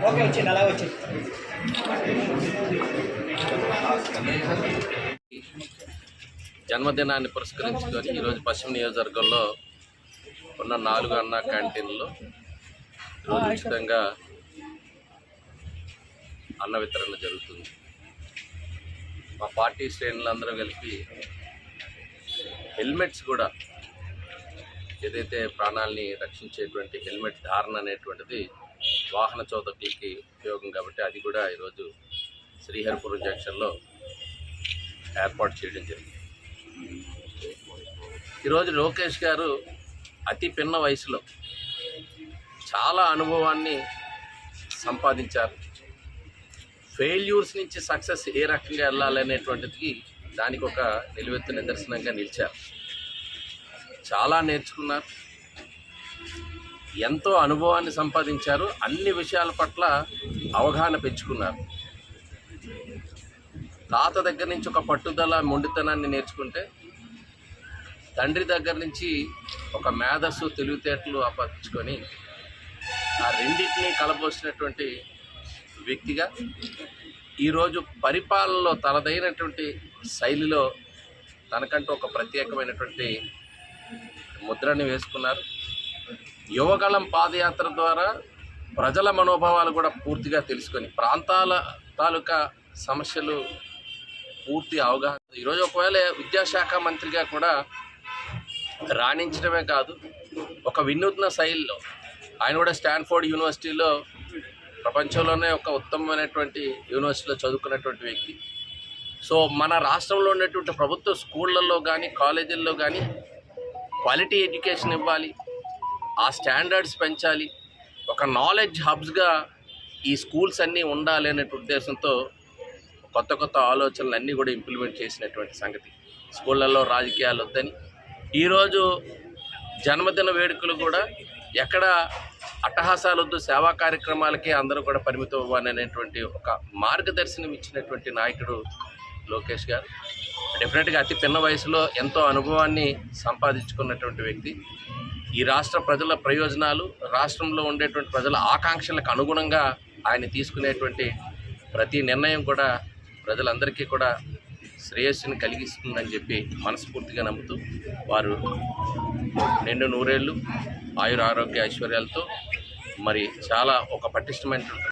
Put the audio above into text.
Okay వచ్చింది అలా వచ్చింది. జన్మదినాన్ని పురస్కరించుకొని ఈరోజు పశ్చిమ నియోజకవర్గంలో ఉన్న 4 అన్న క్యాంటీన్లో ఈరోజు ఉచితంగా అన్న వితరణ జరుగుతుంది. మా పార్టీ శ్రేణులందరూ కలిపి హెల్మెట్స్ కూడా ఏదైతే ప్రాణాలని రక్షించేటువంటి హెల్మెట్ ధారణ అనేటువంటిది వాహన చోదకులకి ఉపయోగం కాబట్టి అది కూడా ఈరోజు శ్రీహరిపురం జంక్షన్లో ఏర్పాటు చేయడం జరిగింది. ఈరోజు లోకేష్ గారు అతి పిన్న వయసులో చాలా అనుభవాన్ని సంపాదించారు. ఫెయిల్యూర్స్ నుంచి సక్సెస్ ఏ రకంగా వెళ్ళాలనేటువంటిది దానికి ఒక నిలువెత్తు నిదర్శనంగా నిలిచారు. చాలా నేర్చుకున్నారు, ఎంతో అనుభవాన్ని సంపాదించారు, అన్ని విషయాల పట్ల అవగాహన పెంచుకున్నారు. తాత దగ్గర నుంచి ఒక పట్టుదల మొండితనాన్ని నేర్చుకుంటే తండ్రి దగ్గర నుంచి ఒక మేధస్సు తెలివితేటలు ఆపాదించుకొని ఆ రెండింటినీ కలబోసినటువంటి వ్యక్తిగా ఈరోజు పరిపాలనలో తనదైనటువంటి శైలిలో తనకంటూ ఒక ప్రత్యేకమైనటువంటి ముద్రని వేసుకున్నారు. యువగళం పాదయాత్ర ద్వారా ప్రజల మనోభావాలు కూడా పూర్తిగా తెలుసుకొని ప్రాంతాల తాలూకా సమస్యలు పూర్తి అవగాహన. ఈరోజు ఒకవేళ విద్యాశాఖ మంత్రిగా కూడా రాణించడమే కాదు, ఒక వినూత్న శైలిలో ఆయన కూడా స్టాన్ఫోర్డ్ యూనివర్సిటీలో ప్రపంచంలోనే ఒక ఉత్తమమైనటువంటి యూనివర్సిటీలో చదువుకున్నటువంటి వ్యక్తి. సో మన రాష్ట్రంలో ఉన్నటువంటి ప్రభుత్వ స్కూళ్ళల్లో కానీ కాలేజీల్లో కానీ క్వాలిటీ ఎడ్యుకేషన్ ఇవ్వాలి, ఆ స్టాండర్డ్స్ పెంచాలి, ఒక నాలెడ్జ్ హబ్స్గా ఈ స్కూల్స్ అన్నీ ఉండాలి అనే ఉద్దేశంతో కొత్త కొత్త ఆలోచనలు అన్నీ కూడా ఇంప్లిమెంట్ చేసినటువంటి సంగతి. స్కూళ్ళల్లో రాజకీయాలు వద్దని ఈరోజు జన్మదిన వేడుకలు కూడా ఎక్కడ అట్టహాసాలు వద్దు, సేవా కార్యక్రమాలకే అందరూ కూడా పరిమితం అవ్వాలనేటువంటి ఒక మార్గదర్శనం ఇచ్చినటువంటి నాయకుడు లోకేష్ గారు. డెఫినెట్గా అతి పిన్న వయసులో ఎంతో అనుభవాన్ని సంపాదించుకున్నటువంటి వ్యక్తి. ఈ రాష్ట్ర ప్రజల ప్రయోజనాలు, రాష్ట్రంలో ఉండేటువంటి ప్రజల ఆకాంక్షలకు అనుగుణంగా ఆయన తీసుకునేటువంటి ప్రతి నిర్ణయం కూడా ప్రజలందరికీ కూడా శ్రేయస్సుని కలిగిస్తుందని చెప్పి మనస్ఫూర్తిగా నమ్ముతూ వారు నిండు నూరేళ్ళు ఆయుర ఆరోగ్య ఐశ్వర్యాలతో మరి చాలా ఒక పటిష్టమైనటువంటి